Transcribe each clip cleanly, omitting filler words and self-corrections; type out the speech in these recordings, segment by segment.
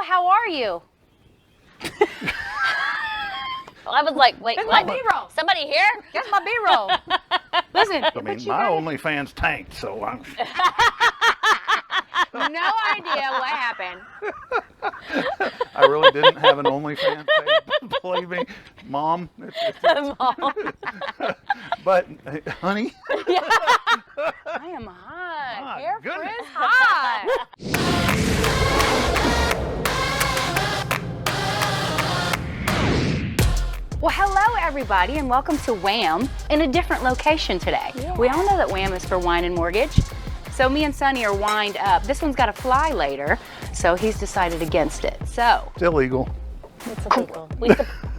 how are you? I was like, wait, That's what? my B-roll. Somebody here? That's my B-roll. Listen. I mean, my OnlyFans tanked, so I'm... No idea what happened. I really didn't have an OnlyFans page. Believe me, Mom. Mom. But, honey. I am hot. My Hair goodness. frizz hot. Well, hello everybody, and welcome to Wham in a different location today. Yeah. We all know that Wham is for wine and mortgage. So me and Sunny are wined up. This one's got to fly later, so he's decided against it. So It's illegal. It's illegal.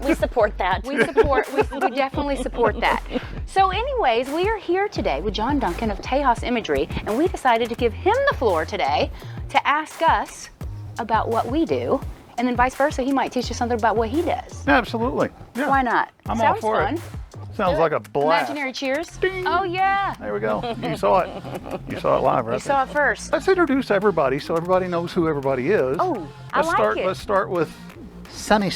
We support that. we definitely support that. So anyways, we are here today with John Duncan of Tejas Imagery, and we decided to give him the floor today to ask us about what we do, and then vice versa, he might teach us something about what he does. Absolutely. Yeah. Why not? I'm all Sounds for fun. it. Sounds like a blast. Imaginary cheers. Ding. Oh yeah. There we go. You saw it. You saw it live, right? You saw it first. Let's introduce everybody so everybody knows who everybody is. Oh, I like it. Let's start with Sunnie.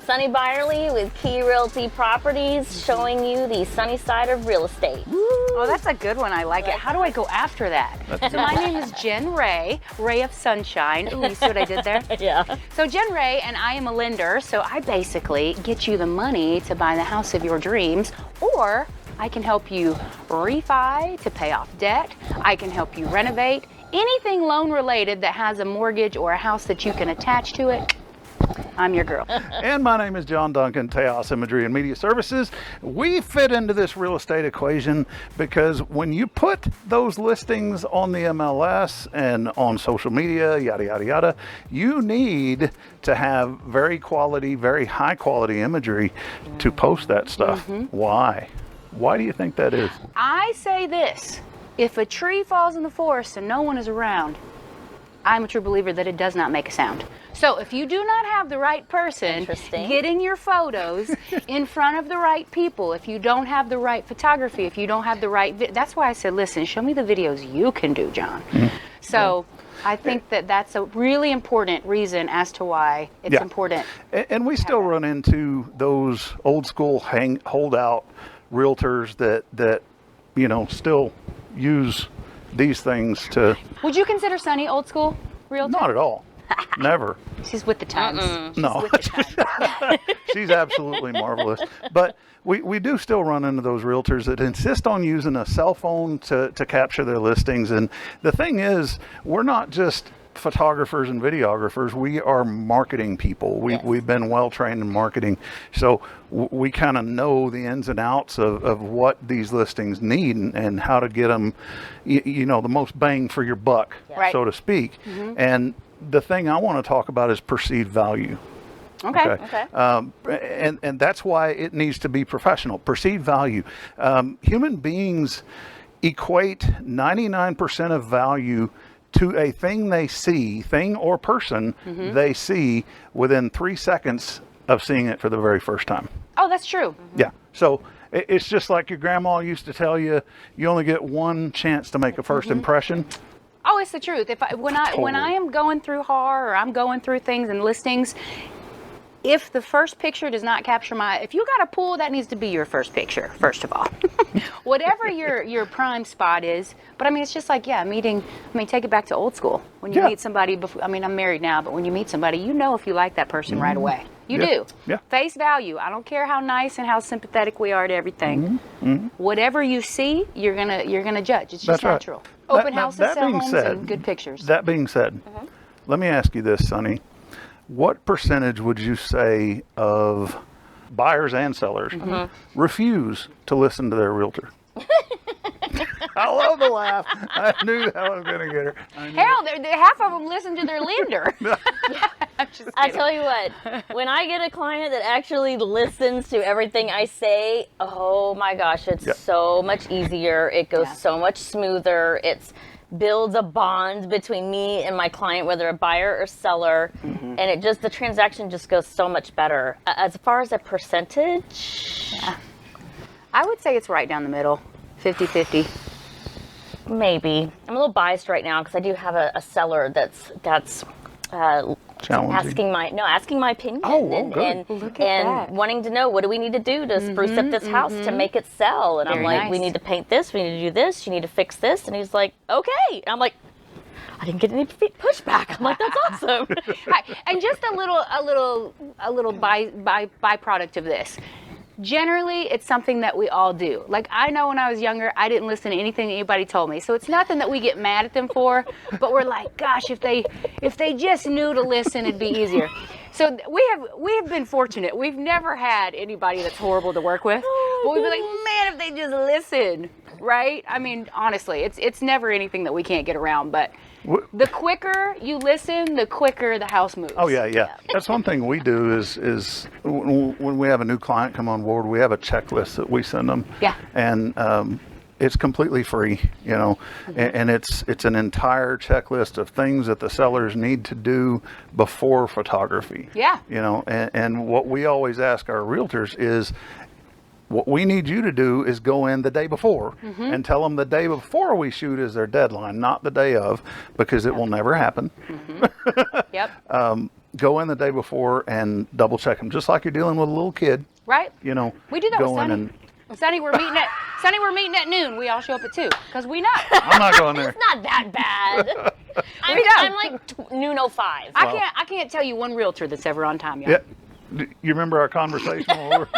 Sunnie Byerlie with Key Realty Properties, showing you the sunny side of real estate. Oh, that's a good one. I like it. How do I go after that? So my name is Jen Ray, Ray of Sunshine. Ooh, you see what I did there? Yeah. So Jen Ray, and I am a lender, so I basically get you the money to buy the house of your dreams, or I can help you refi to pay off debt. I can help you renovate. Anything loan related that has a mortgage or a house that you can attach to it, I'm your girl. And my name is John Duncan, Tejas Imagery and Media Services. We fit into this real estate equation because when you put those listings on the MLS and on social media, yada, yada, yada, you need to have very high quality imagery to post that stuff. Why? Why do you think that is? I say this, if a tree falls in the forest and no one is around, I'm a true believer that it does not make a sound. So if you do not have the right person Interesting. getting your photos in front of the right people, if you don't have the right photography, if you don't have the right, that's why I said, listen, show me the videos you can do, John. So I think that that's a really important reason as to why it's important. And we still run into those old school holdout realtors that you know still use these things to. Would you consider Sunny old school realtor? Not at all. Never. She's with the times. She's No. with the times. She's absolutely marvelous. But we do still run into those realtors that insist on using a cell phone to capture their listings. And the thing is, we're not just photographers and videographers. We are marketing people. We've been well trained in marketing. So we kind of know the ins and outs of what these listings need and how to get them, you know, the most bang for your buck, Right. so to speak. And the thing I want to talk about is perceived value. Okay. And that's why it needs to be professional. Perceived value. Human beings equate 99% of value to a thing they see, thing or person they see within 3 seconds of seeing it for the very first time. Oh, that's true. Yeah. So it's just like your grandma used to tell you, you only get one chance to make a first impression. Oh, it's the truth. When I am going through HAR or I'm going through things and listings, if the first picture does not capture if you got a pool, that needs to be your first picture, first of all. Whatever your prime spot is. But I mean, it's just like, take it back to old school. When you meet somebody, I'm married now, but when you meet somebody, you know if you like that person right away. You do. Yeah. Face value. I don't care how nice and how sympathetic we are to everything. Whatever you see, you're gonna judge. It's just That's right. natural. Open Now, houses, that sell being homes, said- and good pictures. That being said, let me ask you this, Sunnie. What percentage would you say of buyers and sellers refuse to listen to their realtor? I love the laugh. I knew I was going to get her. Hell, half of them listen to their lender. I'm just I kidding. tell you what, when I get a client that actually listens to everything I say, oh my gosh, it's so much easier. It goes so much smoother. It builds a bond between me and my client, whether a buyer or seller, and the transaction just goes so much better. As far as a percentage, I would say it's right down the middle, 50-50. maybe. I'm a little biased right now because I do have a seller that's challenging. asking my opinion Good. and Look at that. wanting to know, what do we need to do to spruce up this house to make it sell? And I'm Very like, nice. we need to paint this, we need to do this, you need to fix this. And he's like, okay. And I'm like, I didn't get any pushback. I'm like, that's awesome. Right. And just a little byproduct of this. Generally, it's something that we all do. Like, I know when I was younger, I didn't listen to anything anybody told me. So it's nothing that we get mad at them for, but we're like, gosh, if they just knew to listen, it'd be easier. So we have been fortunate. We've never had anybody that's horrible to work with. But we'd be like, man, if they just listen, right? I mean, honestly, it's never anything that we can't get around, but the quicker you listen, the quicker the house moves. Oh yeah. That's one thing we do is when we have a new client come on board, we have a checklist that we send them. Yeah. And it's completely free, and it's an entire checklist of things that the sellers need to do before photography. Yeah. And what we always ask our realtors is, what we need you to do is go in the day before and tell them the day before we shoot is their deadline, not the day of, because it will never happen. Yep. Go in the day before and double check them, just like you're dealing with a little kid. Right. We do that with go in Sunnie. and Sonny, we're meeting at noon. We all show up at 2 because we know. I'm not going there. It's not that bad. I'm like noon 05. I can't tell you one realtor that's ever on time, y'all. Yeah. You remember our conversation when we're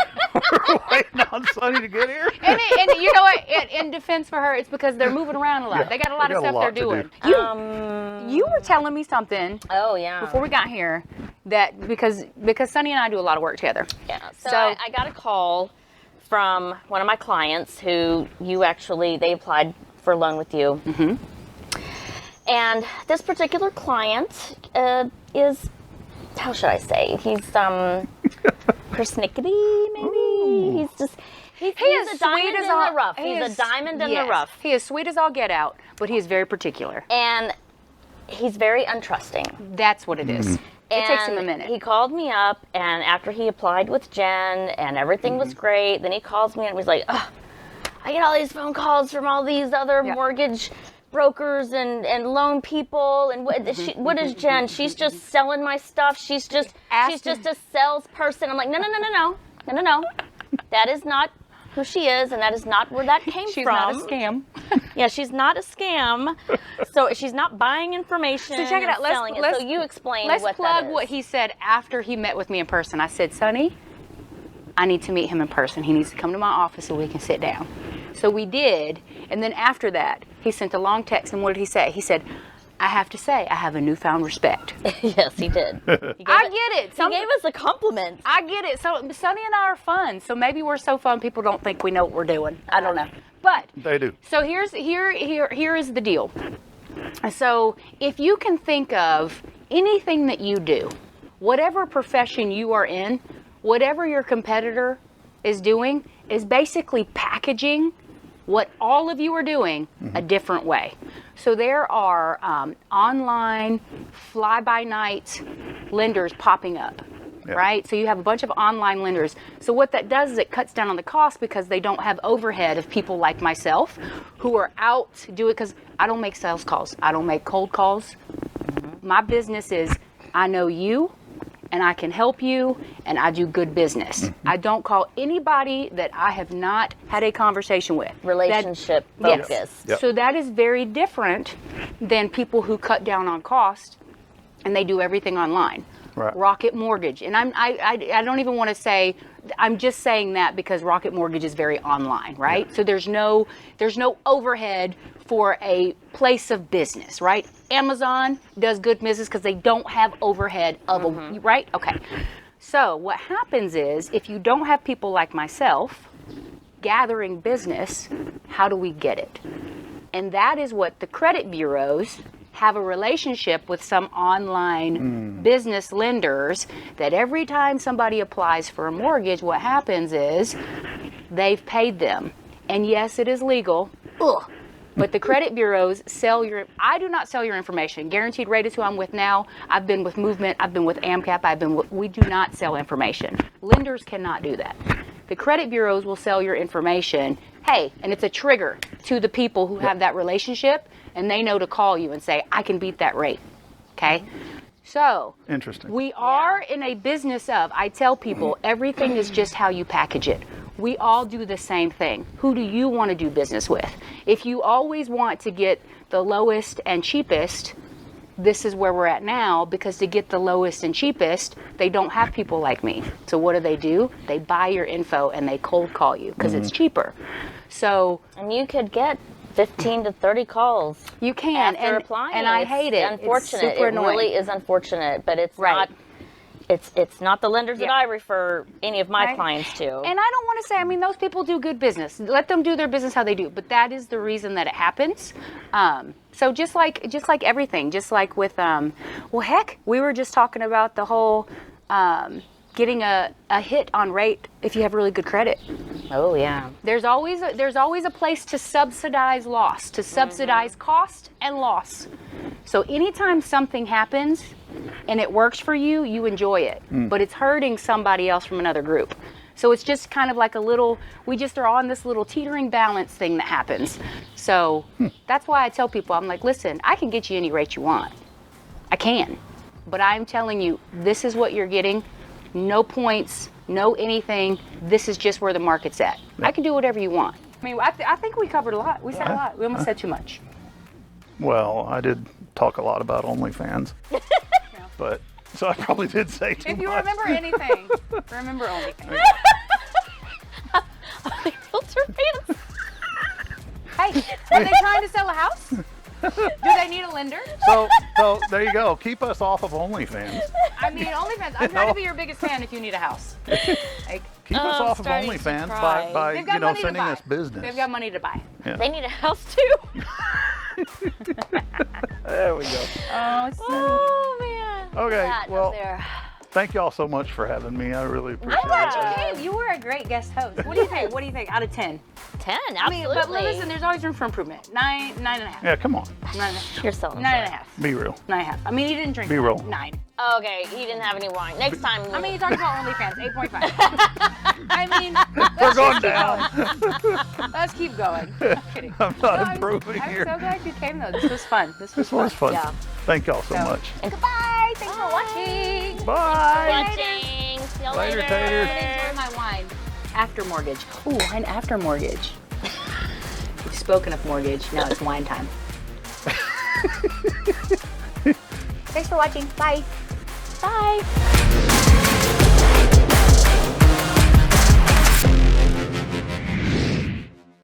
waiting on Sunny to get here? And you know what? In defense for her, it's because they're moving around a lot. Yeah, they got a lot they of got a stuff they're lot to doing. You were telling me something Oh yeah. before we got here that because Sunny and I do a lot of work together. Yeah. So, So- I got a call from one of my clients who they applied for a loan with you. Mm-hmm. And this particular client is, how should I say? He's persnickety, maybe. He's a diamond in the rough. He's a diamond in the rough. He is sweet as all get out, but he is very particular. And he's very untrusting. That's what it is. It takes him a minute. He called me up, and after he applied with Jen, and everything was great, then he calls me and was like, "Ugh, I get all these phone calls from all these other mortgage brokers and loan people, and what is Jen? She's just selling my stuff. She's just a salesperson." I'm like, no. That is not who she is, and that is not where that came She's from. not a scam. Yeah, she's not a scam. So she's not buying information. So check it out. And selling it. So you explain what that is. Let's plug what he said after he met with me in person. I said, Sonny, I need to meet him in person. He needs to come to my office so we can sit down. So we did. And then after that, he sent a long text. And what did he say? He said, I have to say, I have a newfound respect. Yes, he did. I get it. He gave us a compliment. I get it. So Sonny and I are fun. So maybe we're so fun people don't think we know what we're doing. I don't know. But They do. So here is the deal. So if you can think of anything that you do, whatever profession you are in, whatever your competitor is doing is basically packaging what all of you are doing a different way. So there are online fly-by-night lenders popping up. Yep. Right? So you have a bunch of online lenders. So what that does is it cuts down on the cost because they don't have overhead of people like myself who are out to do it, because I don't make sales calls. I don't make cold calls. My business is I know you and I can help you and I do good business. I don't call anybody that I have not had a conversation with. Relationship Yes. focus. Yep. So that is very different than people who cut down on cost and they do everything online. Right. Rocket Mortgage, and I don't even want to say, I'm just saying that because Rocket Mortgage is very online, right? So there's no overhead for a place of business, right? Amazon does good business because they don't have overhead of a, right? Okay. So what happens is if you don't have people like myself gathering business, how do we get it? And that is what the credit bureaus have a relationship with some online business lenders that every time somebody applies for a mortgage, what happens is they've paid them. And yes, it is legal. Ugh. But the credit bureaus I do not sell your information. Guaranteed Rate is who I'm with now. I've been with Movement. I've been with AMCAP. We do not sell information. Lenders cannot do that. The credit bureaus will sell your information. Hey, and it's a trigger to the people who have that relationship, and they know to call you and say, I can beat that rate. Okay? So Interesting. we are in a business of, I tell people, everything is just how you package it. We all do the same thing. Who do you want to do business with? If you always want to get the lowest and cheapest, this is where we're at now, because to get the lowest and cheapest, they don't have people like me. So what do? They buy your info and they cold call you because it's cheaper. So And you could get 15 to 30 calls. you can, After applying, and I it's hate it. Unfortunate. It's super it annoying. really is unfortunate, but it's Right. not. It's not the lenders that Yeah. I refer any of my Right. clients to. And I don't want to say, I mean, those people do good business. Let them do their business how they do. But that is the reason that it happens. So just like everything, just like with, well, heck, we were just talking about the whole getting a hit on rate if you have really good credit. Oh yeah. There's always a place to subsidize loss, to subsidize cost and loss. So anytime something happens and it works for you, you enjoy it. But it's hurting somebody else from another group. So it's just kind of like we just are on this little teetering balance thing that happens. So that's why I tell people, I'm like, listen, I can get you any rate you want. I can. But I'm telling you, this is what you're getting. No points, no anything. This is just where the market's at. I can do whatever you want. I mean, I think we covered a lot. We said a lot. We almost said too much. Well, I did talk a lot about OnlyFans, but so I probably did say too much. If you remember anything, remember OnlyFans. Filter fans. Hey, are they trying to sell a house? Do they need a lender? So there you go. Keep us off of OnlyFans. I mean, OnlyFans. I'm trying to be your biggest fan if you need a house. Like, Keep us I'm off of starting to OnlyFans cry. by they've got you know money to sending buy. us business. They've got money to buy. They need a house too. There we go. Oh, Oh man. Okay, That up well, there. Thank y'all so much for having me. I really appreciate I'm glad it. you came. You were a great guest host. What do you think? What do you think out of 10? 10, I absolutely. mean, but listen, there's always room for improvement. 9.5. Yeah, come on. 9.5. You're selling. 9.5. Be real. 9.5. I mean, he didn't drink. Be real. 9. Okay, he didn't have any wine. Next time. I mean, you're talking about OnlyFans. 8.5. I mean, We're going down. let's keep going. I'm kidding. I'm not improving I'm here. so glad you came though. This was fun. This This was fun. Yeah. Thank y'all so much. And goodbye. Thanks for watching. Bye. watching. See you Later, later. taters. Enjoy my wine. After mortgage. Ooh, wine after mortgage. We've spoken of mortgage. Now it's wine time. Thanks for watching. Bye. Bye.